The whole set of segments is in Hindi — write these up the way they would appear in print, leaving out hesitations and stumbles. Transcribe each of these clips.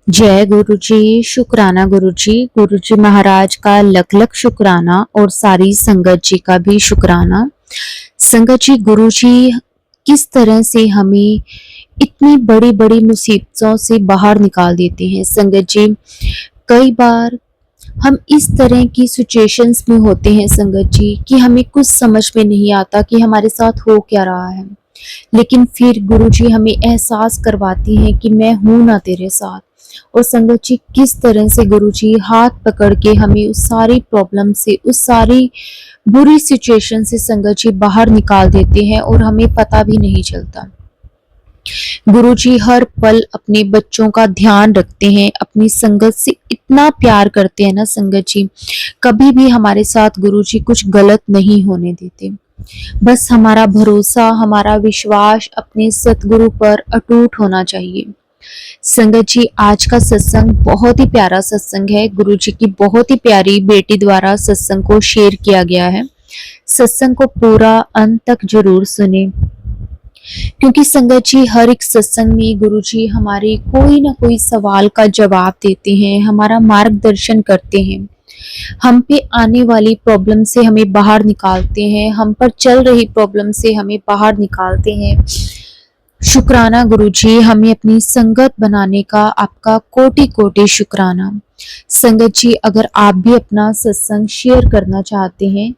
जय गुरु जी, शुक्राना गुरु जी महाराज का लख लख शुक्राना और सारी संगत जी का भी शुक्राना। संगत जी, गुरु जी किस तरह से हमें इतनी बड़ी बड़ी मुसीबतों से बाहर निकाल देते हैं। संगत जी, कई बार हम इस तरह की सिचुएशंस में होते हैं संगत जी कि हमें कुछ समझ में नहीं आता कि हमारे साथ हो क्या रहा है, लेकिन फिर गुरु जी हमें एहसास करवाती हैं कि मैं हूं ना तेरे साथ। और संगत जी, किस तरह से गुरु जी हाथ पकड़ के हमें उस सारी प्रॉब्लम से, उस सारी बुरी सिचुएशन से संगत जी बाहर निकाल देते हैं और हमें पता भी नहीं चलता। गुरु जी हर पल अपने बच्चों का ध्यान रखते हैं, अपनी संगत से इतना प्यार करते हैं ना संगत जी, कभी भी हमारे साथ गुरु जी कुछ गलत नहीं होने देते। बस हमारा भरोसा, हमारा विश्वास अपने सतगुरु पर अटूट होना चाहिए। संगत जी, आज का सत्संग बहुत ही प्यारा सत्संग है। गुरु जी की बहुत ही प्यारी बेटी द्वारा सत्संग को शेयर किया गया है। सत्संग को पूरा अंत तक जरूर सुने, क्योंकि संगत जी हर एक सत्संग में गुरु जी हमारे कोई ना कोई सवाल का जवाब देते हैं, हमारा मार्गदर्शन करते हैं, हम पे आने वाली प्रॉब्लम से हमें बाहर निकालते हैं, हम पर चल रही प्रॉब्लम से हमें बाहर निकालते हैं। शुक्राना गुरु जी, हमें अपनी संगत बनाने का आपका कोटि कोटि शुक्राना। संगत जी, अगर आप भी अपना सत्संग शेयर करना चाहते हैं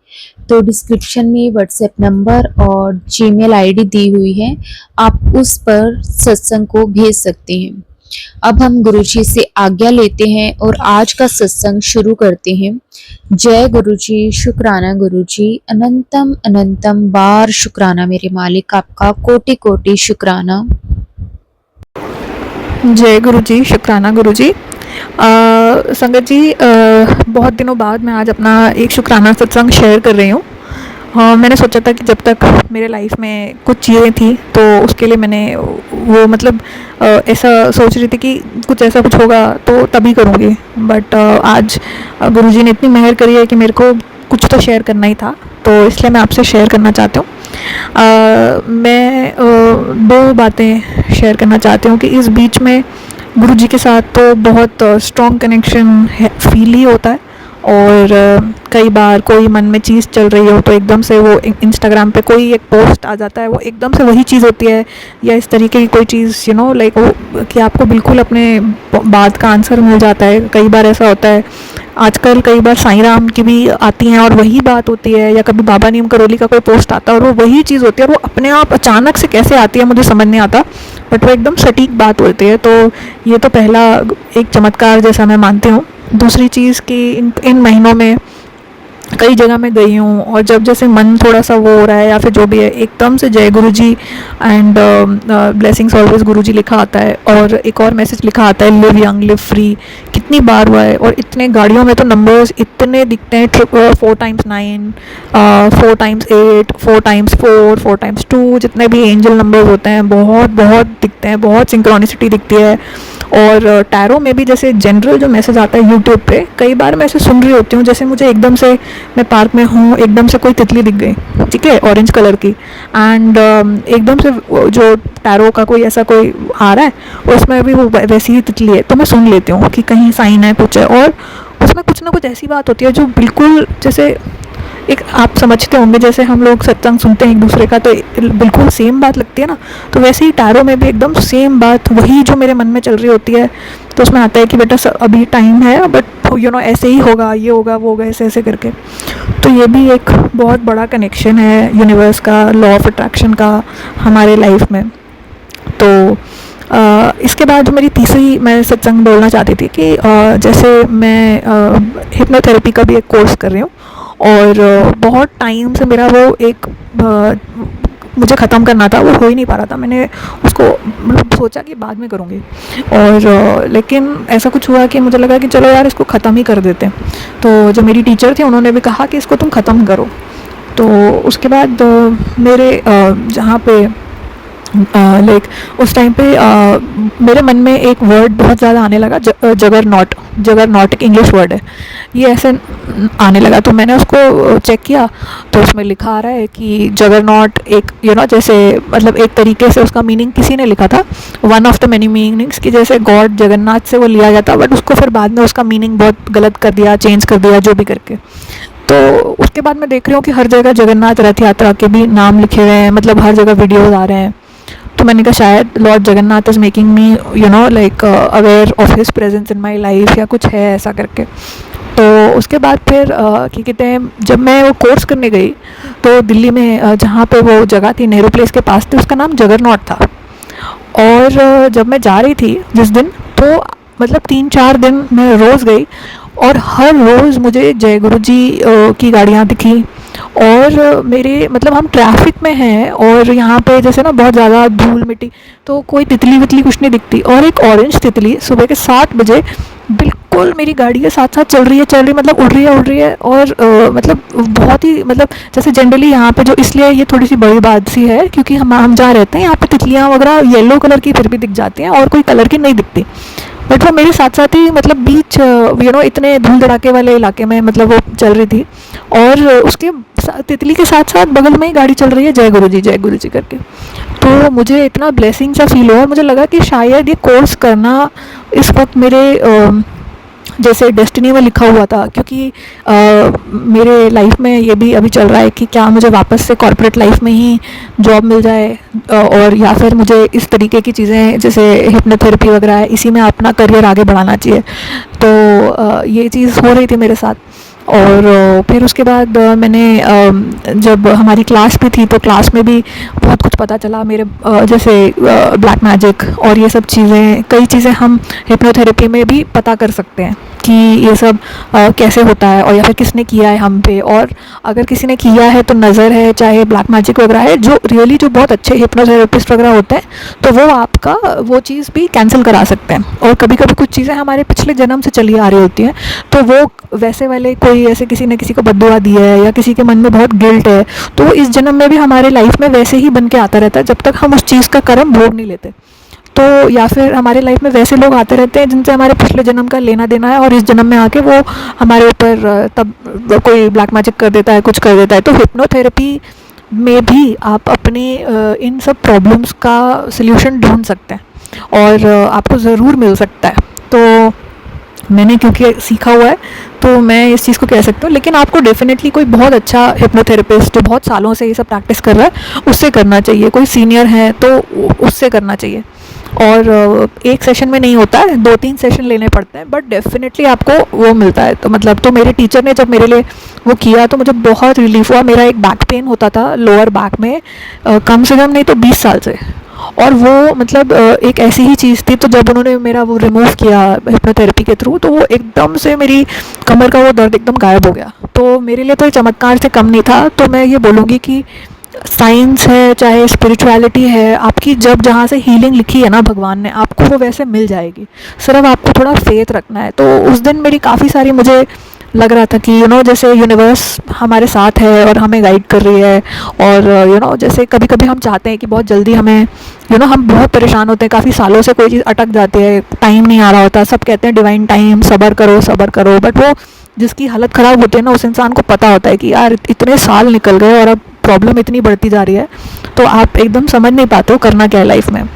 तो डिस्क्रिप्शन में व्हाट्सएप नंबर और जीमेल आईडी दी हुई है, आप उस पर सत्संग को भेज सकते हैं। अब हम गुरु जी से आज्ञा लेते हैं और आज का सत्संग शुरू करते हैं। जय गुरु जी, शुक्राना गुरु जी, अनंतम अनंतम बार शुक्राना मेरे मालिक, आपका कोटि कोटि शुक्राना। जय गुरु जी, शुक्राना गुरु जी। संगत जी, बहुत दिनों बाद मैं आज अपना एक शुक्राना सत्संग शेयर कर रही हूँ। मैंने सोचा था कि जब तक मेरे लाइफ में कुछ चीज़ें थी तो उसके लिए मैंने वो मतलब ऐसा सोच रही थी कि कुछ कुछ होगा तो तभी करूँगी। बट आज गुरुजी ने इतनी मेहर करी है कि मेरे को कुछ तो शेयर करना ही था, तो इसलिए मैं आपसे शेयर करना चाहती हूँ। मैं दो बातें शेयर करना चाहती हूँ कि इस बीच में गुरुजी के साथ तो बहुत स्ट्रॉन्ग कनेक्शन फील ही होता है। और कई बार कोई मन में चीज़ चल रही हो तो एकदम से वो इंस्टाग्राम पे कोई एक पोस्ट आ जाता है, वो एकदम से वही चीज़ होती है, या इस तरीके की कोई चीज़ लाइक वो कि आपको बिल्कुल अपने बात का आंसर मिल जाता है। कई बार ऐसा होता है, आजकल कई बार साईं राम की भी आती हैं और वही बात होती है, या कभी बाबा नीम करोली का कोई पोस्ट आता है और वो वही चीज़ होती है, और वो अपने आप अचानक से कैसे आती है मुझे समझ नहीं आता, बट वो एकदम सटीक बात होती है। तो ये तो पहला एक चमत्कार जैसा मैं मानती हूँ। दूसरी चीज़ कि इन महीनों में कई जगह मैं गई हूँ, और जब जैसे मन थोड़ा सा वो हो रहा है या फिर जो भी है, एकदम से जय गुरु जी एंड ब्लेसिंग्स ऑलवेज गुरु जी लिखा आता है, और एक और मैसेज लिखा आता है, लिव यंग लिव फ्री। कितनी बार हुआ है, और इतने गाड़ियों में तो नंबर्स इतने दिखते हैं, 4x9, 4x8, 4x4, 4x2, जितने भी एंजल नंबर्स होते हैं बहुत बहुत दिखते हैं, बहुत सिंक्रोनिसिटी दिखती है। और टैरो में भी जैसे जनरल जो मैसेज आता है यूट्यूब पे, कई बार मैं ऐसे सुन रही होती हूँ, जैसे मुझे एकदम से, मैं पार्क में हूँ, एकदम से कोई तितली दिख गई, ठीक है, ऑरेंज कलर की, एंड एकदम से जो टैरो का कोई ऐसा कोई आ रहा है, उसमें भी वो वैसी ही तितली है, तो मैं सुन लेती हूँ कि कहीं साइन है कुछ है, और उसमें कुछ ना कुछ ऐसी बात होती है जो बिल्कुल जैसे एक आप समझते होंगे, जैसे हम लोग सत्संग सुनते हैं एक दूसरे का तो बिल्कुल सेम बात लगती है ना, तो वैसे ही टैरो में भी एकदम सेम बात, वही जो मेरे मन में चल रही होती है, तो उसमें आता है कि बेटा अभी टाइम है, बट ऐसे ही होगा, ये होगा वो होगा, ऐसे ऐसे करके। तो ये भी एक बहुत बड़ा कनेक्शन है यूनिवर्स का, लॉ ऑफ अट्रैक्शन का हमारे लाइफ में। तो इसके बाद मेरी तीसरी मैं सत्संग बोलना चाहती थी कि जैसे मैं हिप्नोथेरेपी का भी एक कोर्स कर रही हूँ, और बहुत टाइम से मेरा वो एक मुझे ख़त्म करना था, वो हो ही नहीं पा रहा था। मैंने उसको मतलब सोचा कि बाद में करूँगी, और लेकिन ऐसा कुछ हुआ कि मुझे लगा कि चलो यार इसको ख़त्म ही कर देते हैं। तो जो मेरी टीचर थी उन्होंने भी कहा कि इसको तुम ख़त्म करो। तो उसके बाद मेरे जहाँ पे लाइक उस टाइम पे मेरे मन में एक वर्ड बहुत ज़्यादा आने लगा, जगर नॉट। जगर नॉट एक इंग्लिश वर्ड है, ये ऐसे आने लगा। तो मैंने उसको चेक किया, तो उसमें लिखा आ रहा है कि जगर नॉट एक जैसे मतलब एक तरीके से उसका मीनिंग किसी ने लिखा था, one of the many meanings, कि जैसे गॉड जगन्नाथ से वो लिया जाता, बट उसको फिर बाद में उसका मीनिंग बहुत गलत कर दिया, चेंज कर दिया, जो भी करके। तो उसके बाद मैं देख रही हूँ कि हर जगह जगन्नाथ रथ यात्रा के भी नाम लिखे हुए हैं, मतलब हर जगह वीडियोज़ आ रहे हैं। तो मैंने कहा शायद Lord Jagannath is making me like aware of his presence in my life, या कुछ है ऐसा करके। तो उसके बाद फिर क्या कहते हैं, जब मैं वो कोर्स करने गई, तो दिल्ली में जहाँ पे वो जगह थी नेहरू प्लेस के पास थी, उसका नाम जगरनॉट था। और जब मैं जा रही थी जिस दिन, तो मतलब 3-4 दिन मैं रोज़ गई, और हर रोज़ मुझे जय गुरु जी की गाड़ियाँ दिखी। और मेरे मतलब हम ट्रैफिक में हैं, और यहाँ पे जैसे ना बहुत ज़्यादा धूल मिट्टी, तो कोई तितली वितली कुछ नहीं दिखती। और एक ऑरेंज तितली सुबह के 7 बजे बिल्कुल मेरी गाड़ी के साथ साथ चल रही है, मतलब उड़ रही है। और मतलब बहुत ही मतलब जैसे जनरली यहाँ पे जो, इसलिए ये थोड़ी सी बड़ी बात सी है, क्योंकि हम जहाँ रहते हैं यहाँ पे तितलियाँ वगैरह येलो कलर की फिर भी दिख जाती हैं, और कोई कलर की नहीं दिखती। बट वो मेरे साथ साथ ही मतलब बीच इतने धूल धड़ाके वाले इलाके में मतलब वो चल रही थी, और उसके तितली के साथ साथ बगल में ही गाड़ी चल रही है जय गुरु जी करके। तो मुझे इतना ब्लेसिंग सा फील हुआ, और मुझे लगा कि शायद ये कोर्स करना इस वक्त मेरे जैसे डेस्टिनी में लिखा हुआ था। क्योंकि मेरे लाइफ में ये भी अभी चल रहा है कि क्या मुझे वापस से कॉर्पोरेट लाइफ में ही जॉब मिल जाए, और या फिर मुझे इस तरीके की चीज़ें जैसे हिप्नोथेरेपी वगैरह है, इसी में अपना करियर आगे बढ़ाना चाहिए। तो ये चीज़ हो रही थी मेरे साथ। और फिर उसके बाद मैंने जब हमारी क्लास भी थी, तो क्लास में भी बहुत कुछ पता चला मेरे जैसे ब्लैक मैजिक और ये सब चीज़ें, कई चीज़ें हम हिप्नोथेरेपी में भी पता कर सकते हैं कि ये सब कैसे होता है, और या फिर किसने किया है हम पे। और अगर किसी ने किया है तो नज़र है, चाहे ब्लैक मैजिक वगैरह है, जो रियली जो बहुत अच्छे हिप्नोथेरेपिस्ट वगैरह होते हैं, तो वो आपका वो चीज़ भी कैंसिल करा सकते हैं। और कभी कभी कुछ चीज़ें हमारे पिछले जन्म से चली आ रही होती हैं, तो वो वैसे वाले कोई ऐसे किसी ने किसी को बद्दुआ दी है, या किसी के मन में बहुत गिल्ट है, तो वो इस जन्म में भी हमारे लाइफ में वैसे ही बन के आता रहता है, जब तक हम उस चीज़ का कर्म भोग नहीं लेते। तो या फिर हमारे लाइफ में वैसे लोग आते रहते हैं जिनसे हमारे पिछले जन्म का लेना देना है, और इस जन्म में आके वो हमारे ऊपर तब कोई ब्लैक मैजिक कर देता है, कुछ कर देता है। तो हिप्नोथेरेपी में भी आप अपने इन सब प्रॉब्लम्स का सल्यूशन ढूंढ सकते हैं, और आपको ज़रूर मिल सकता है। तो मैंने क्योंकि सीखा हुआ है, तो मैं इस चीज़ को कह सकती हूँ। लेकिन आपको डेफिनेटली कोई बहुत अच्छा हिप्नोथेरेपिस्ट जो बहुत सालों से ये सब प्रैक्टिस कर रहा है, उससे करना चाहिए। कोई सीनियर है तो उससे करना चाहिए। और एक सेशन में नहीं होता है, 2-3 सेशन लेने पड़ते हैं, बट डेफिनेटली आपको वो मिलता है। तो मतलब तो मेरे टीचर ने जब मेरे लिए वो किया, तो मुझे बहुत रिलीफ हुआ। मेरा एक बैक पेन होता था लोअर बैक में, कम से कम नहीं तो 20 साल से, और वो मतलब एक ऐसी ही चीज़ थी। तो जब उन्होंने मेरा वो रिमूव किया हिप्नोथेरेपी के थ्रू, तो वो एकदम से मेरी कमर का वो दर्द एकदम गायब हो गया। तो मेरे लिए तो ये चमत्कार से कम नहीं था। तो मैं ये बोलूँगी कि साइंस है चाहे स्पिरिचुअलिटी है, आपकी जब जहाँ से हीलिंग लिखी है ना भगवान ने, आपको वो वैसे मिल जाएगी। सिर्फ आपको थोड़ा फेथ रखना है। तो उस दिन मेरी काफ़ी सारी, मुझे लग रहा था कि जैसे यूनिवर्स हमारे साथ है और हमें गाइड कर रही है। और जैसे कभी कभी हम चाहते हैं कि बहुत जल्दी हमें हम बहुत परेशान होते हैं, काफ़ी सालों से कोई चीज़ अटक जाती है, टाइम नहीं आ रहा होता। सब कहते हैं डिवाइन टाइम, सब्र करो, बट वो जिसकी हालत ख़राब होती है ना, उस इंसान को पता होता है कि यार इतने साल निकल गए और अब प्रॉब्लम इतनी बढ़ती जा रही है, तो आप एकदम समझ नहीं पाते हो करना क्या है लाइफ में।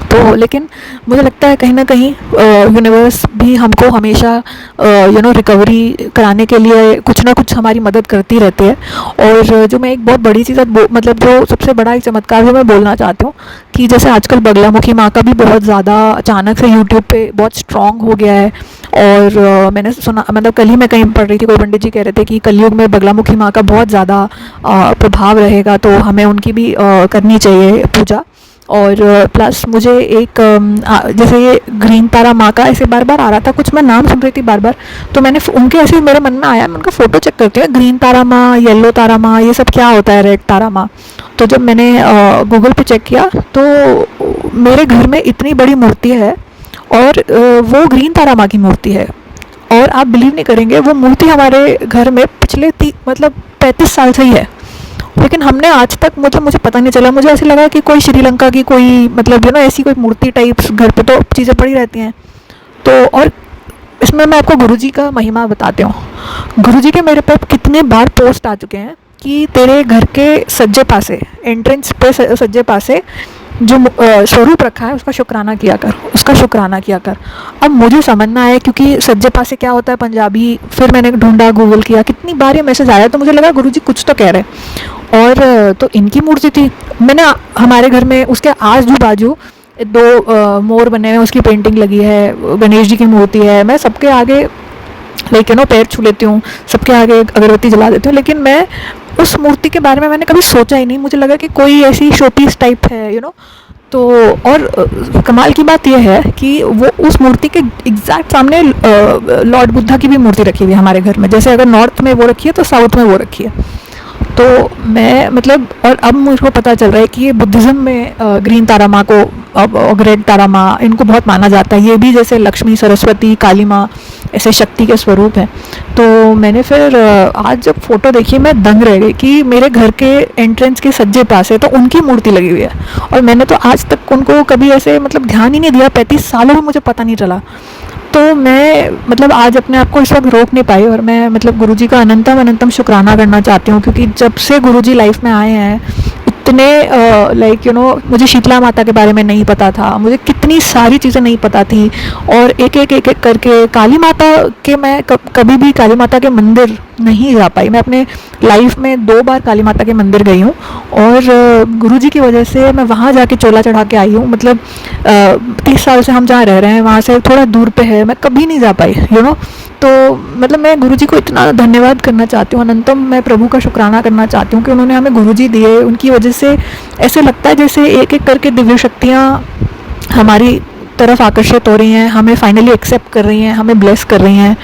तो लेकिन मुझे लगता है कहीं ना कहीं यूनिवर्स भी हमको हमेशा रिकवरी कराने के लिए कुछ ना कुछ हमारी मदद करती रहती है। और जो मैं एक बहुत बड़ी चीज़ मतलब जो सबसे बड़ा एक चमत्कार जो मैं बोलना चाहती हूँ, कि जैसे आजकल बगलामुखी माँ का भी बहुत ज़्यादा अचानक से यूट्यूब पे बहुत स्ट्रॉन्ग हो गया है। और मैंने सुना, मतलब कल ही मैं कहीं पढ़ रही थी, कोई पंडित जी कह रहे थे कि कलयुग में बगलामुखी माँ का बहुत ज़्यादा प्रभाव रहेगा, तो हमें उनकी भी करनी चाहिए पूजा। और प्लस मुझे एक जैसे ये ग्रीन तारा माँ का ऐसे बार बार आ रहा था, कुछ मैं नाम सुन रही थी बार बार, तो मैंने उनके ऐसे मेरे मन में आया, मैं उनका फ़ोटो चेक करती हूँ, ग्रीन तारा माँ, येलो तारा माँ, ये सब क्या होता है, रेड तारा माँ। तो जब मैंने गूगल पे चेक किया, तो मेरे घर में इतनी बड़ी मूर्ति है, और वो ग्रीन तारा माँ की मूर्ति है। और आप बिलीव नहीं करेंगे, वो मूर्ति हमारे घर में पिछले मतलब 35 साल से ही है। लेकिन हमने आज तक मुझे पता नहीं चला, मुझे ऐसे लगा कि कोई श्रीलंका की कोई मतलब ऐसी कोई मूर्ति टाइप्स घर पे तो चीज़ें पड़ी रहती हैं। तो और इसमें मैं आपको गुरुजी का महिमा बताती हूँ। गुरुजी के मेरे पे कितने बार पोस्ट आ चुके हैं कि तेरे घर के सज्जे पासे, एंट्रेंस पे सज्जे पासे जो स्वरूप रखा है उसका शुक्राना किया कर, उसका शुक्राना किया कर। अब मुझे समझ में आया क्योंकि सज्जे पासे क्या होता है पंजाबी, फिर मैंने ढूंढा, गूगल किया, कितनी बार ये मैसेज आया तो मुझे लगा गुरुजी कुछ तो कह रहे। और तो इनकी मूर्ति थी। मैंने हमारे घर में उसके आजू बाजू दो मोर बने हुए, उसकी पेंटिंग लगी है, गणेश जी की मूर्ति है। मैं सबके आगे पैर छू लेती हूँ, सबके आगे अगरबत्ती जला देती हूँ, लेकिन मैं उस मूर्ति के बारे में मैंने कभी सोचा ही नहीं। मुझे लगा कि कोई ऐसी शोपीस टाइप है तो। और कमाल की बात यह है कि वो उस मूर्ति के एग्जैक्ट सामने लॉर्ड बुद्धा की भी मूर्ति रखी हुई है हमारे घर में। जैसे अगर नॉर्थ में वो रखी है तो साउथ में वो रखी है। तो मैं मतलब, और अब मुझको पता चल रहा है कि ये बुद्धिज़्म में ग्रीन तारा माँ को, अब रेड तारा माँ, इनको बहुत माना जाता है। ये भी जैसे लक्ष्मी, सरस्वती, काली माँ ऐसे शक्ति के स्वरूप हैं। तो मैंने फिर आज जब फ़ोटो देखी मैं दंग रह गई कि मेरे घर के एंट्रेंस के सज्जे पास है तो उनकी मूर्ति लगी हुई है। और मैंने तो आज तक उनको कभी ऐसे मतलब ध्यान ही नहीं दिया, 35 सालों में मुझे पता नहीं चला। तो मैं मतलब आज अपने आप को इस वक्त रोक नहीं पाई और मैं मतलब गुरुजी का अनंतम अनंतम शुक्राना करना चाहती हूँ, क्योंकि जब से गुरुजी लाइफ में आए हैं इतने मुझे शीतला माता के बारे में नहीं पता था, मुझे कितनी सारी चीज़ें नहीं पता थी। और एक एक करके काली माता के, मैं कभी भी काली माता के मंदिर नहीं जा पाई। मैं अपने लाइफ में 2 बार काली माता के मंदिर गई हूँ और गुरुजी की वजह से मैं वहाँ जाके चोला चढ़ा के आई हूँ। मतलब 30 साल से हम जहाँ रह रहे हैं वहाँ से थोड़ा दूर पे है, मैं कभी नहीं जा पाई तो मतलब मैं गुरुजी को इतना धन्यवाद करना चाहती हूँ, अनंतम मैं प्रभु का शुक्राना करना चाहती हूँ कि उन्होंने हमें गुरुजी दिए। उनकी वजह से ऐसे लगता है जैसे एक एक करके दिव्य शक्तियाँ हमारी तरफ आकर्षित हो रही हैं, हमें फाइनली एक्सेप्ट कर रही हैं, हमें ब्लेस कर रही हैं।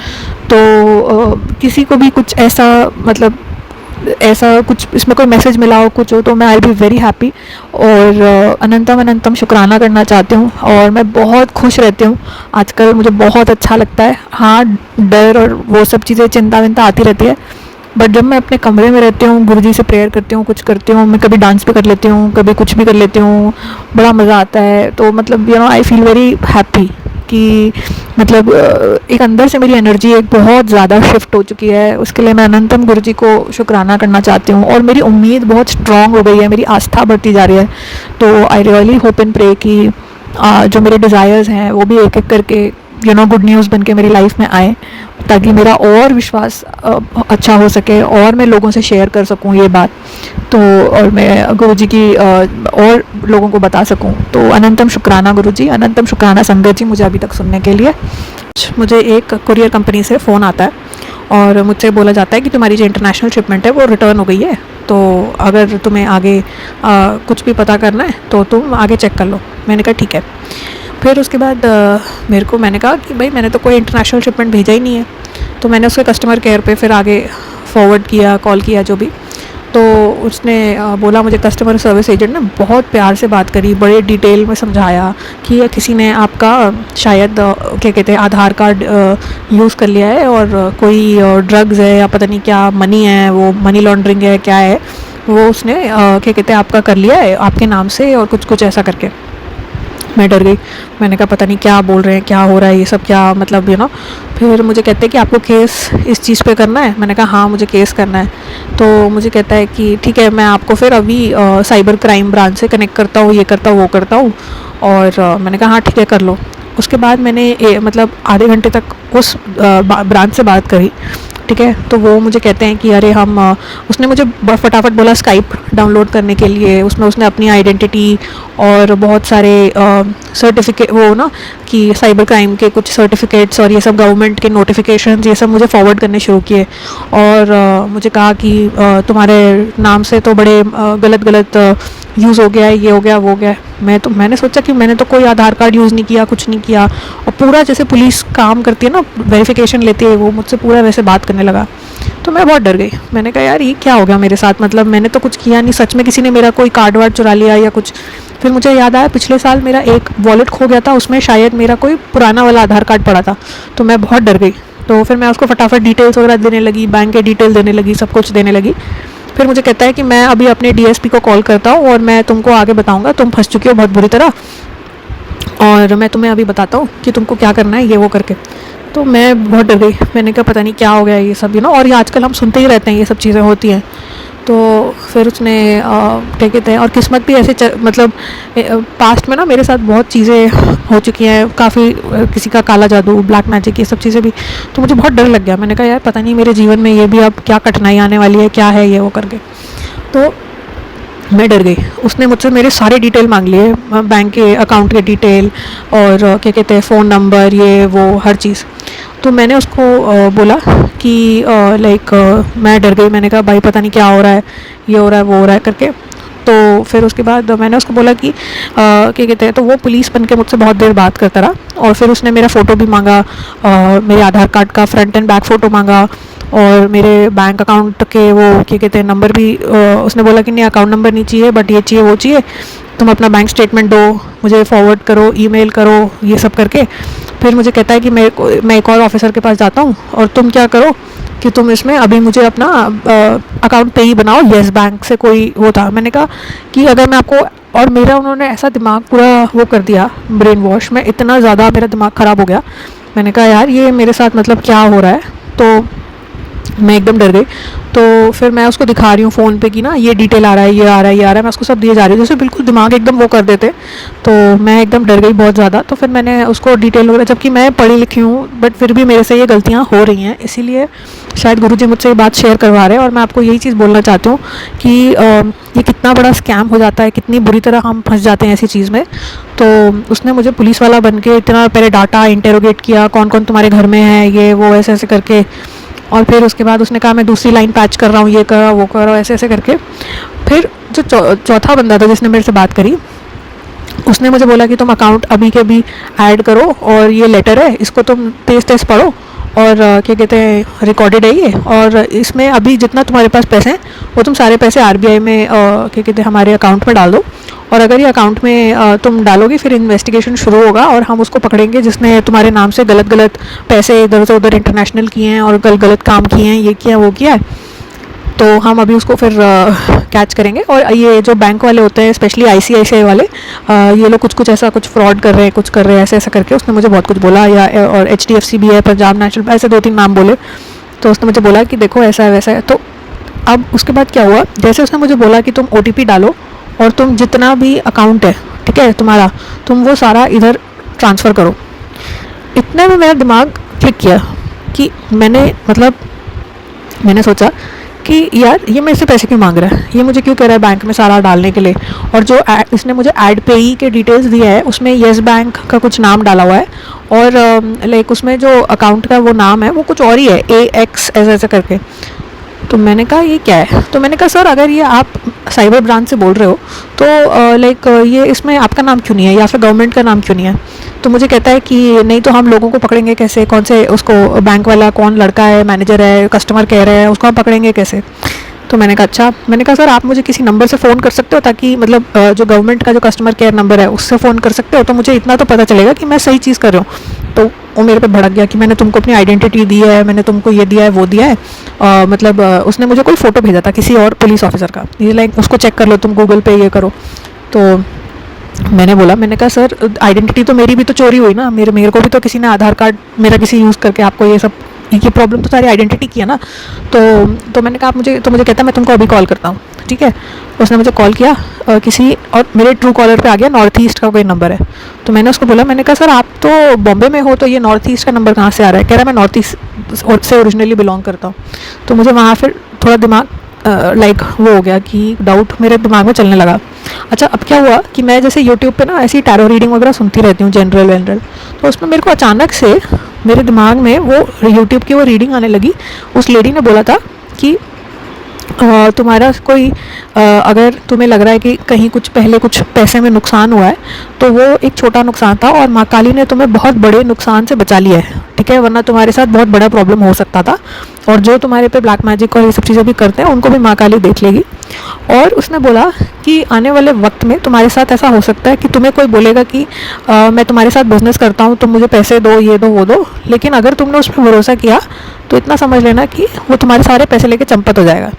तो किसी को भी कुछ ऐसा मतलब ऐसा कुछ इसमें कोई मैसेज मिला हो, कुछ हो, तो मैं आई बी वेरी हैप्पी और अनंतम अनंतम शुक्राना करना चाहती हूँ। और मैं बहुत खुश रहती हूँ आजकल, मुझे बहुत अच्छा लगता है। हाँ, डर और वो सब चीज़ें, चिंता विंता आती रहती है, बट जब मैं अपने कमरे में रहती हूँ, गुरुजी से प्रेयर करती हूँ, कुछ करती हूँ, मैं कभी डांस भी कर लेती हूँ, कभी कुछ भी कर लेती हूँ, बड़ा मज़ा आता है। तो मतलब आई फील वेरी हैप्पी कि मतलब एक अंदर से मेरी एनर्जी एक बहुत ज़्यादा शिफ्ट हो चुकी है। उसके लिए मैं अनंतम गुरुजी को शुक्राना करना चाहती हूँ और मेरी उम्मीद बहुत स्ट्रॉन्ग हो गई है, मेरी आस्था बढ़ती जा रही है। तो I really hope and pray कि जो मेरे डिज़ायर्स हैं वो भी एक एक करके गुड न्यूज़ बन के मेरी लाइफ में आए, ताकि मेरा और विश्वास अच्छा हो सके और मैं लोगों से शेयर कर सकूं ये बात, तो और मैं गुरुजी की और लोगों को बता सकूं। तो अनंतम शुक्राना गुरुजी, अनंतम शुक्राना संगत जी मुझे अभी तक सुनने के लिए। मुझे एक कुरियर कंपनी से फ़ोन आता है और मुझसे बोला जाता है कि तुम्हारी जो इंटरनेशनल शिपमेंट है वो रिटर्न हो गई है, तो अगर तुम्हें आगे कुछ भी पता करना है तो तुम आगे चेक कर लो। मैंने कहा ठीक है। फिर उसके बाद मैंने कहा कि भाई मैंने तो कोई इंटरनेशनल शिपमेंट भेजा ही नहीं है। तो मैंने उसके कस्टमर केयर पे फिर आगे फॉरवर्ड किया, कॉल किया जो भी। तो उसने बोला, मुझे कस्टमर सर्विस एजेंट ने बहुत प्यार से बात करी, बड़े डिटेल में समझाया कि किसी ने आपका शायद क्या कहते हैं आधार कार्ड यूज़ कर लिया है और कोई ड्रग्स है या पता नहीं क्या मनी है, वो मनी लॉन्ड्रिंग है क्या है, वो उसने क्या कहते हैं आपका कर लिया है आपके नाम से और कुछ कुछ ऐसा करके। मैं डर गई। मैंने कहा पता नहीं क्या बोल रहे हैं, क्या हो रहा है ये सब, क्या मतलब फिर मुझे कहते हैं कि आपको केस इस चीज़ पे करना है। मैंने कहा हाँ मुझे केस करना है। तो मुझे कहता है कि ठीक है, मैं आपको फिर अभी साइबर क्राइम ब्रांच से कनेक्ट करता हूँ, ये करता हूँ वो करता हूँ। और मैंने कहा हाँ ठीक है कर लो। उसके बाद मैंने मतलब आधे घंटे तक उस ब्रांच से बात करी, ठीक है। तो वो मुझे कहते हैं कि अरे हम उसने मुझे फटाफट बोला स्काइप डाउनलोड करने के लिए। उसमें उसने अपनी आइडेंटिटी और बहुत सारे सर्टिफिकेट कि साइबर क्राइम के कुछ सर्टिफिकेट्स और ये सब गवर्नमेंट के नोटिफिकेशंस ये सब मुझे फॉरवर्ड करने शुरू किए। और मुझे कहा कि तुम्हारे नाम से तो बड़े गलत यूज़ हो गया है, ये हो गया वो हो गया। मैंने सोचा कि मैंने तो कोई आधार कार्ड यूज़ नहीं किया, कुछ नहीं किया। और पूरा जैसे पुलिस काम करती है ना, वेरिफिकेशन लेती है, वो मुझसे पूरा वैसे बात करने लगा। तो मैं बहुत डर गई। मैंने कहा यार ये क्या हो गया मेरे साथ, मतलब मैंने तो कुछ किया नहीं, सच में किसी ने मेरा कोई कार्ड वार्ड चुरा लिया या कुछ। फिर मुझे याद आया पिछले साल मेरा एक वॉलेट खो गया था, उसमें शायद मेरा कोई पुराना वाला आधार कार्ड पड़ा था। तो मैं बहुत डर गई। तो फिर मैं उसको फटाफट डिटेल्स वगैरह देने लगी, बैंक के डिटेल देने लगी, सब कुछ देने लगी। फिर मुझे कहता है कि मैं अभी अपने डीएसपी को कॉल करता हूँ और मैं तुमको आगे बताऊँगा, तुम फंस चुकी हो बहुत बुरी तरह, और मैं तुम्हें अभी बताता हूँ कि तुमको क्या करना है, ये वो करके। तो मैं बहुत डर गई, मैंने कहा पता नहीं क्या हो गया ये सब, और ये आजकल हम सुनते ही रहते हैं ये सब चीज़ें होती हैं। तो फिर उसने क्या कहते हैं, और किस्मत भी ऐसे मतलब पास्ट में ना मेरे साथ बहुत चीज़ें हो चुकी हैं, काफ़ी किसी का काला जादू, ब्लैक मैजिक, ये सब चीज़ें भी। तो मुझे बहुत डर लग गया, मैंने कहा यार पता नहीं मेरे जीवन में ये भी अब क्या कठिनाई आने वाली है, क्या है ये वो करके। तो मैं डर गई। उसने मुझसे मेरे सारे डिटेल मांग लिए, बैंक के अकाउंट के डिटेल और क्या कहते हैं फ़ोन नंबर, ये वो हर चीज़। तो मैंने उसको बोला कि लाइक मैं डर गई, मैंने कहा भाई पता नहीं क्या हो रहा है, ये हो रहा है वो हो रहा है करके। तो फिर उसके बाद मैंने उसको बोला कि क्या कहते हैं, तो वो पुलिस बन के मुझसे बहुत देर बात करता रहा, और फिर उसने मेरा फ़ोटो भी मांगा, मेरे आधार कार्ड का फ्रंट एंड बैक फ़ोटो मांगा, और मेरे बैंक अकाउंट के वो क्या कहते हैं नंबर भी। उसने बोला कि नहीं अकाउंट नंबर नहीं चाहिए, बट ये चाहिए वो चाहिए, तुम अपना बैंक स्टेटमेंट दो, मुझे फॉरवर्ड करो, ईमेल करो, ये सब करके। फिर मुझे कहता है कि मैं एक और ऑफिसर के पास जाता हूँ, और तुम क्या करो कि तुम इसमें अभी मुझे अपना अकाउंट पे ही बनाओ, येस बैंक से कोई वो था। मैंने कहा कि अगर मैं आपको, और मेरा उन्होंने ऐसा दिमाग पूरा वो कर दिया, ब्रेन वॉश, में इतना ज़्यादा मेरा दिमाग ख़राब हो गया। मैंने कहा यार ये मेरे साथ मतलब क्या हो रहा है। तो मैं एकदम डर गई। तो फिर मैं उसको दिखा रही हूँ फ़ोन पे कि ना ये डिटेल आ रहा है, ये आ रहा है, ये आ रहा है, मैं उसको सब दिए जा रही हूँ, जैसे बिल्कुल दिमाग एकदम वो कर देते। तो मैं एकदम डर गई बहुत ज़्यादा। तो फिर मैंने उसको डिटेल वगैरह, जबकि मैं पढ़ी लिखी हूँ बट फिर भी मेरे से ये गलतियाँ हो रही हैं, इसीलिए शायद गुरुजी मुझसे ये बात शेयर करवा रहे हैं। और मैं आपको यही चीज़ बोलना चाहती हूँ कि ये कितना बड़ा स्कैम हो जाता है, कितनी बुरी तरह हम फंस जाते हैं ऐसी चीज़ में। तो उसने मुझे पुलिस वाला बन के इतना पहले डाटा, इंटेरोगेट किया, कौन कौन तुम्हारे घर में है, ये वो ऐसे ऐसे करके। और फिर उसके बाद उसने कहा मैं दूसरी लाइन पैच कर रहा हूँ, ये कर रहा हूँ, वो कर रहा हूँ, ऐसे ऐसे करके। फिर जो चौथा बंदा था जिसने मेरे से बात करी, उसने मुझे बोला कि तुम अकाउंट अभी के अभी ऐड करो, और ये लेटर है इसको तुम तेज़ तेज़ पढ़ो, और क्या कहते हैं रिकॉर्डेड है ये, और इसमें अभी जितना तुम्हारे पास पैसे हैं वो तुम सारे पैसे आरबीआई में क्या कहते हैं हमारे अकाउंट में डाल दो, और अगर ये अकाउंट में तुम डालोगे फिर इन्वेस्टिगेशन शुरू होगा, और हम उसको पकड़ेंगे जिसने तुम्हारे नाम से गलत गलत पैसे इधर से उधर इंटरनेशनल किए हैं, और गलत काम किए हैं, ये किया वो किया है। तो हम अभी उसको फिर कैच करेंगे। और ये जो बैंक वाले होते हैं, स्पेशली आईसीआईसीआई वाले, ये लोग कुछ कुछ ऐसा कुछ फ्रॉड कर रहे हैं, कुछ कर रहे हैं, ऐसे ऐसा करके उसने मुझे बहुत कुछ बोला। या और एचडीएफसी भी है, पंजाब नेशनल, ऐसे 2-3 नाम बोले। तो उसने मुझे बोला कि देखो ऐसा है वैसा है। तो अब उसके बाद क्या हुआ, जैसे उसने मुझे बोला कि तुम ओटीपी डालो, और तुम जितना भी अकाउंट है ठीक है तुम्हारा, तुम वो सारा इधर ट्रांसफ़र करो। इतने में मेरा दिमाग क्लिक किया कि मैंने सोचा कि यार ये मेरे से पैसे क्यों मांग रहा है, ये मुझे क्यों कह रहा है बैंक में सारा डालने के लिए। और जो इसने मुझे ऐड पेई के डिटेल्स दिया है उसमें येस बैंक का कुछ नाम डाला हुआ है, और लाइक उसमें जो अकाउंट का वो नाम है वो कुछ और ही है, AX ऐसा ऐसा करके। तो मैंने कहा ये क्या है। तो मैंने कहा सर अगर ये आप साइबर ब्रांच से बोल रहे हो तो लाइक ये इसमें आपका नाम क्यों नहीं है, या फिर गवर्नमेंट का नाम क्यों नहीं है। तो मुझे कहता है कि नहीं तो हम लोगों को पकड़ेंगे कैसे, कौन से उसको बैंक वाला कौन लड़का है, मैनेजर है, कस्टमर केयर है, उसको हम पकड़ेंगे कैसे। तो मैंने कहा अच्छा। मैंने कहा सर आप मुझे किसी नंबर से फ़ोन कर सकते हो, ताकि मतलब जो गवर्नमेंट का जो कस्टमर केयर नंबर है उससे फ़ोन कर सकते हो, तो मुझे इतना तो पता चलेगा कि मैं सही चीज़ कर रहा हूँ। तो वो मेरे पे भड़क गया कि मैंने तुमको अपनी आइडेंटिटी दी है, मैंने तुमको ये दिया है वो दिया है। मतलब उसने मुझे कोई फ़ोटो भेजा था किसी और पुलिस ऑफिसर का, ये लाइक उसको चेक कर लो तुम गूगल पे, ये करो। तो मैंने कहा सर आइडेंटिटी तो मेरी भी तो चोरी हुई ना, मेरे को भी तो किसी ने आधार कार्ड मेरा किसी यूज़ करके आपको ये प्रॉब्लम तो सारी आइडेंटिटी की है ना। तो मैंने कहा आप मुझे कहता मैं तुमको अभी कॉल करता हूँ, ठीक है। उसने मुझे कॉल किया किसी, और मेरे ट्रू कॉलर पे आ गया नॉर्थ ईस्ट का कोई नंबर है। तो मैंने उसको बोला, मैंने कहा सर आप तो बॉम्बे में हो, तो ये नॉर्थ ईस्ट का नंबर कहाँ से आ रहा है। कह रहा है मैं नॉर्थ ईस्ट से ओरिजिनली बिलोंग करता हूँ। तो मुझे वहाँ फिर थोड़ा दिमाग लाइक वो हो गया कि डाउट मेरे दिमाग में चलने लगा। अच्छा अब क्या हुआ कि मैं जैसे यूट्यूब पे ना ऐसी टैरो रीडिंग वगैरह सुनती रहती हूँ, जनरल, तो उसमें मेरे को अचानक से मेरे दिमाग में वो यूट्यूब की वो रीडिंग आने लगी। उस लेडी ने बोला था कि तुम्हारा कोई अगर तुम्हें लग रहा है कि कहीं कुछ पहले कुछ पैसे में नुकसान हुआ है, तो वो एक छोटा नुकसान था, और माँ काली ने तुम्हें बहुत बड़े नुकसान से बचा लिया है, ठीक है, वरना तुम्हारे साथ बहुत बड़ा प्रॉब्लम हो सकता था। और जो तुम्हारे पे ब्लैक मैजिक और ये सब चीज़ें भी करते हैं उनको भी माँ काली देख लेगी। और उसने बोला कि आने वाले वक्त में तुम्हारे साथ ऐसा हो सकता है कि तुम्हें कोई बोलेगा कि मैं तुम्हारे साथ बिज़नेस करता हूँ, तुम मुझे पैसे दो, ये दो वो दो, लेकिन अगर तुमने उस पर भरोसा किया तो इतना समझ लेना कि वो तुम्हारे सारे पैसे लेके चंपत हो जाएगा।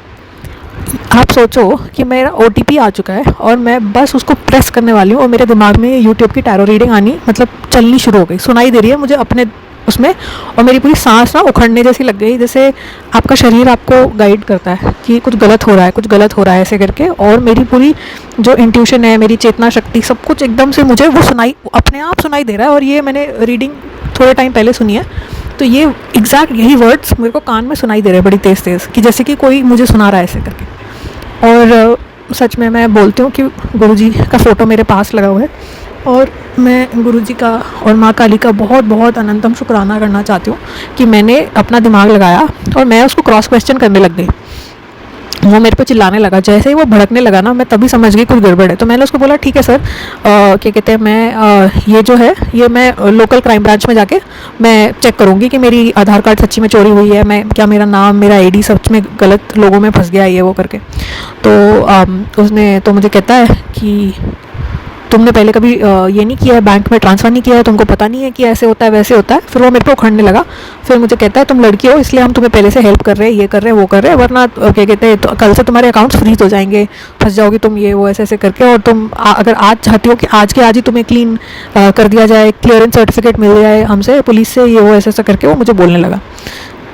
आप सोचो कि मेरा OTP आ चुका है और मैं बस उसको प्रेस करने वाली हूँ और मेरे दिमाग में यूट्यूब की टैरो रीडिंग आनी मतलब चलनी शुरू हो गई, सुनाई दे रही है मुझे अपने उसमें, और मेरी पूरी सांस ना उखड़ने जैसी लग गई, जैसे आपका शरीर आपको गाइड करता है कि कुछ गलत हो रहा है, कुछ गलत हो रहा है ऐसे करके। और मेरी पूरी जो इंट्यूशन है, मेरी चेतना शक्ति, सब कुछ एकदम से मुझे वो सुनाई, अपने आप सुनाई दे रहा है। और ये मैंने रीडिंग थोड़े टाइम पहले सुनी है, तो ये एग्जैक्ट यही वर्ड्स मेरे को कान में सुनाई दे रहे हैं बड़ी तेज़ तेज़, कि जैसे कि कोई मुझे सुना रहा है ऐसे करके। और सच में मैं बोलती हूँ कि गुरुजी का फ़ोटो मेरे पास लगा हुआ है और मैं गुरुजी का और माँ काली का बहुत बहुत अनंतम शुक्राना करना चाहती हूँ कि मैंने अपना दिमाग लगाया और मैं उसको क्रॉस क्वेश्चन करने लग गई। वो मेरे पे चिल्लाने लगा, जैसे ही वो भड़कने लगा ना, मैं तभी समझ गई कुछ गड़बड़ है। तो मैंने उसको बोला ठीक है सर, क्या कहते हैं, मैं ये जो है ये मैं लोकल क्राइम ब्रांच में जाके मैं चेक करूँगी कि मेरी आधार कार्ड सच्ची में चोरी हुई है, मैं क्या मेरा नाम मेरा ID सच में गलत लोगों में फंस गया है ये वो करके। तो उसने तो मुझे कहता है कि तुमने पहले कभी ये नहीं किया है, बैंक में ट्रांसफ़र नहीं किया है, तुमको पता नहीं है कि ऐसे होता है वैसे होता है। फिर वो मेरे को उखड़ने लगा। फिर मुझे कहता है तुम लड़की हो इसलिए हम तुम्हें पहले से हेल्प कर रहे हैं, ये कर रहे हैं वो कर रहे हैं, वरना क्या कहते हैं तो कल से तुम्हारे अकाउंट्स फ्रीज हो जाएंगे, फंस जाओगी तुम ये वो ऐसे ऐसे करके। और तुम अगर आज चाहती हो कि आज के आज ही तुम्हें क्लीन कर दिया जाए, क्लियरेंस सर्टिफिकेट मिल जाए हमसे पुलिस से, ये वो ऐसे ऐसा करके वो मुझे बोलने लगा।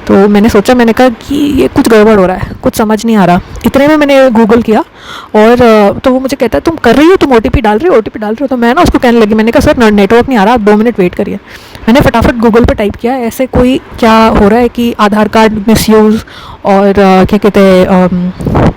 तो मैंने सोचा, मैंने कहा कि ये कुछ गड़बड़ हो रहा है, कुछ समझ नहीं आ रहा। इतने में मैंने गूगल किया और तो वो मुझे कहता है तुम कर रही हो, तुम OTP डाल रहे हो। तो मैं ना उसको कहने लगी, मैंने कहा सर नेटवर्क नहीं आ रहा, आप 2 मिनट वेट करिए। मैंने फटाफट गूगल पे टाइप किया ऐसे कोई क्या हो रहा है कि आधार कार्ड मिसयूज़ और क्या कहते हैं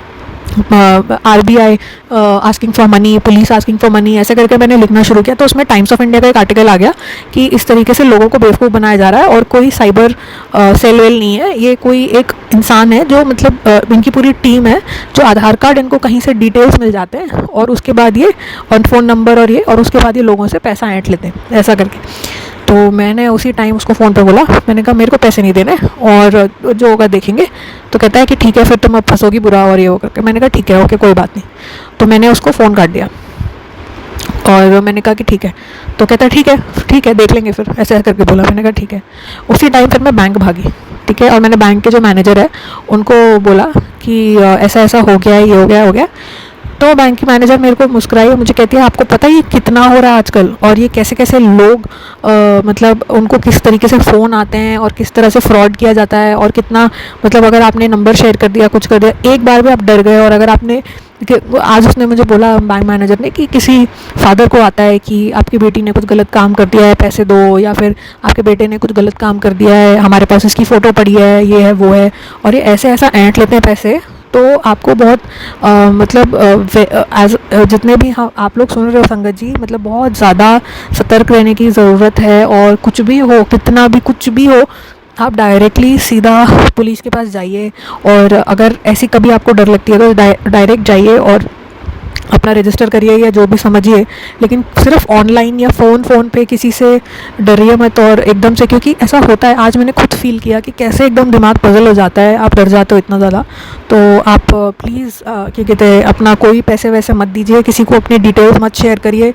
RBI asking for money, police asking for money, ऐसे करके मैंने लिखना शुरू किया। तो उसमें टाइम्स ऑफ इंडिया का एक आर्टिकल आ गया कि इस तरीके से लोगों को बेवकूफ़ बनाया जा रहा है और कोई साइबर सेल वेल नहीं है, ये कोई एक इंसान है जो मतलब इनकी पूरी टीम है, जो आधार कार्ड इनको कहीं से डिटेल्स मिल जाते हैं और उसके बाद ये और फ़ोन नंबर और ये, और उसके बाद ये लोगों से पैसा ऐंठ लेते हैं ऐसा करके। तो मैंने उसी टाइम उसको फ़ोन पे बोला, मैंने कहा मेरे को पैसे नहीं देने और जो होगा देखेंगे। तो कहता है कि ठीक है फिर तुम अब फंसोगी बुरा और ये वो करके। मैंने कहा ठीक है ओके कोई बात नहीं। तो मैंने उसको फ़ोन काट दिया और मैंने कहा कि ठीक है। तो कहता है ठीक है देख लेंगे फिर, ऐसे करके बोला। मैंने कहा ठीक है। उसी टाइम फिर मैं बैंक भागी, ठीक है, और मैंने बैंक के जो मैनेजर है उनको बोला कि ऐसा ऐसा हो गया है, ये हो गया। तो बैंक की मैनेजर मेरे को मुस्कुराई और मुझे कहती है आपको पता है ये कितना हो रहा है आजकल, और ये कैसे कैसे लोग मतलब उनको किस तरीके से फ़ोन आते हैं और किस तरह से फ्रॉड किया जाता है, और कितना मतलब अगर आपने नंबर शेयर कर दिया, कुछ कर दिया, एक बार भी आप डर गए, और अगर आपने आज उसने मुझे बोला बैंक मैनेजर ने कि किसी फादर को आता है कि आपकी बेटी ने कुछ गलत काम कर दिया है, पैसे दो, या फिर आपके बेटे ने कुछ गलत काम कर दिया है, हमारे पास इसकी फ़ोटो पड़ी है, ये है वो है, और ये ऐसे ऐसा ऐंठ लेते हैं पैसे। तो आपको बहुत मतलब जितने भी आप लोग सुन रहे हो संगत जी, मतलब बहुत ज़्यादा सतर्क रहने की ज़रूरत है। और कुछ भी हो, कितना भी कुछ भी हो, आप डायरेक्टली सीधा पुलिस के पास जाइए। और अगर ऐसी कभी आपको डर लगती है तो डायरेक्ट जाइए और अपना रजिस्टर करिए या जो भी समझिए, लेकिन सिर्फ ऑनलाइन या फ़ोन पे किसी से डरिए मत। और एकदम से, क्योंकि ऐसा होता है, आज मैंने खुद फील किया कि कैसे एकदम दिमाग पजल हो जाता है, आप डर जाते हो इतना ज़्यादा। तो आप प्लीज़ क्या कहते हैं, अपना कोई पैसे वैसे मत दीजिए, किसी को अपनी डिटेल्स मत शेयर करिए,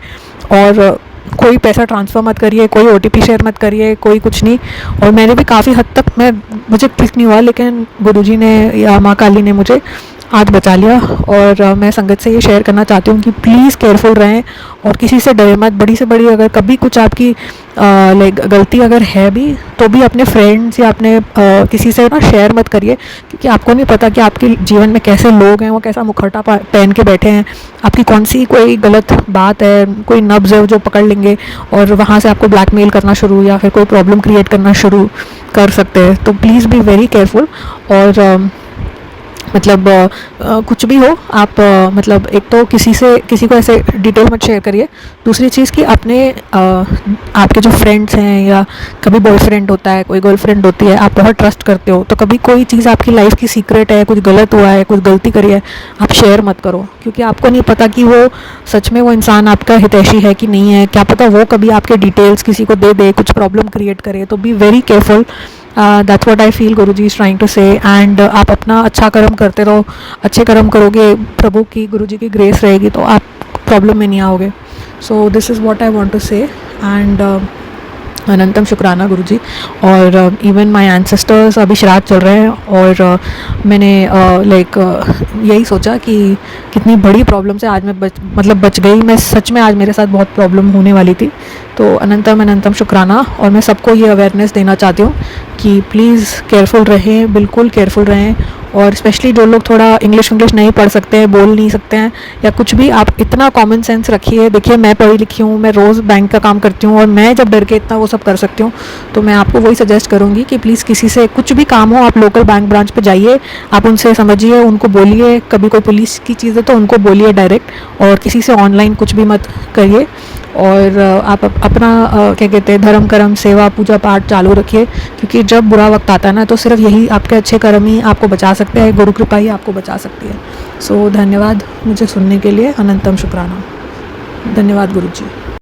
और कोई पैसा ट्रांसफ़र मत करिए, कोई OTP शेयर मत करिए, कोई कुछ नहीं। और मैंने भी काफ़ी हद तक मुझे क्लिक नहीं हुआ, लेकिन गुरुजी ने या माँ काली ने मुझे आज बचा लिया। और मैं संगत से ये शेयर करना चाहती हूँ कि प्लीज़ केयरफुल रहें और किसी से डरे मत। बड़ी से बड़ी अगर कभी कुछ आपकी लाइक गलती अगर है भी, तो भी अपने फ्रेंड्स या अपने किसी से ना शेयर मत करिए, क्योंकि आपको नहीं पता कि आपके जीवन में कैसे लोग हैं, वो कैसा मुखौटा पहन के बैठे हैं, आपकी कौन सी कोई गलत बात है, कोई नब्ज़ है जो पकड़ लेंगे और वहाँ से आपको ब्लैकमेल करना शुरू या फिर कोई प्रॉब्लम क्रिएट करना शुरू कर सकते हैं। तो प्लीज़ बी वेरी केयरफुल। और मतलब कुछ भी हो आप मतलब एक तो किसी को ऐसे डिटेल मत शेयर करिए। दूसरी चीज़ कि अपने आपके जो फ्रेंड्स हैं, या कभी बॉयफ्रेंड होता है, कोई गर्लफ्रेंड होती है, आप बहुत ट्रस्ट करते हो, तो कभी कोई चीज़ आपकी लाइफ की सीक्रेट है, कुछ गलत हुआ है, कुछ गलती करी है, आप शेयर मत करो, क्योंकि आपको नहीं पता कि वो सच में वो इंसान आपका हितैषी है कि नहीं है। क्या पता वो कभी आपके डिटेल्स किसी को दे दे, कुछ प्रॉब्लम क्रिएट करे। तो be very careful. That's what I feel Guruji is trying to say. And आप अपना अच्छा कर्म करते रहो, अच्छे कर्म करोगे, प्रभु की गुरुजी की ग्रेस रहेगी, तो आप प्रॉब्लम में नहीं आओगे। So this is what I want to say. And अनंतम शुक्राना गुरुजी। और इवन माय एंसेस्टर्स अभी श्राद्ध चल रहे हैं, और मैंने यही सोचा कि कितनी बड़ी प्रॉब्लम से आज मैं बच गई। मैं सच में आज मेरे साथ बहुत प्रॉब्लम होने वाली थी। तो अनंतम अनंतम शुक्राना। और मैं सबको ये अवेयरनेस देना चाहती हूँ कि प्लीज़ केयरफुल रहें, बिल्कुल केयरफुल रहें। और स्पेशली जो लोग थोड़ा इंग्लिश नहीं पढ़ सकते हैं, बोल नहीं सकते हैं या कुछ भी, आप इतना कॉमन सेंस रखिए। देखिए, मैं पढ़ी लिखी हूँ, मैं रोज़ बैंक का काम करती हूँ, और मैं जब डर के इतना वो सब कर सकती हूँ, तो मैं आपको वही सजेस्ट करूँगी कि प्लीज़ किसी से कुछ भी काम हो, आप लोकल बैंक ब्रांच पे जाइए, आप उनसे समझिए, उनको बोलिए। कभी कोई पुलिस की चीज़ है तो उनको बोलिए डायरेक्ट, और किसी से ऑनलाइन कुछ भी मत करिए। और आप अपना क्या कहते हैं, धर्म कर्म सेवा पूजा पाठ चालू रखिए, क्योंकि जब बुरा वक्त आता है ना, तो सिर्फ यही आपके अच्छे कर्म ही आपको बचा सकते हैं, गुरु कृपा ही आपको बचा सकती है। सो धन्यवाद मुझे सुनने के लिए। अनंतम शुक्राना। धन्यवाद गुरुजी।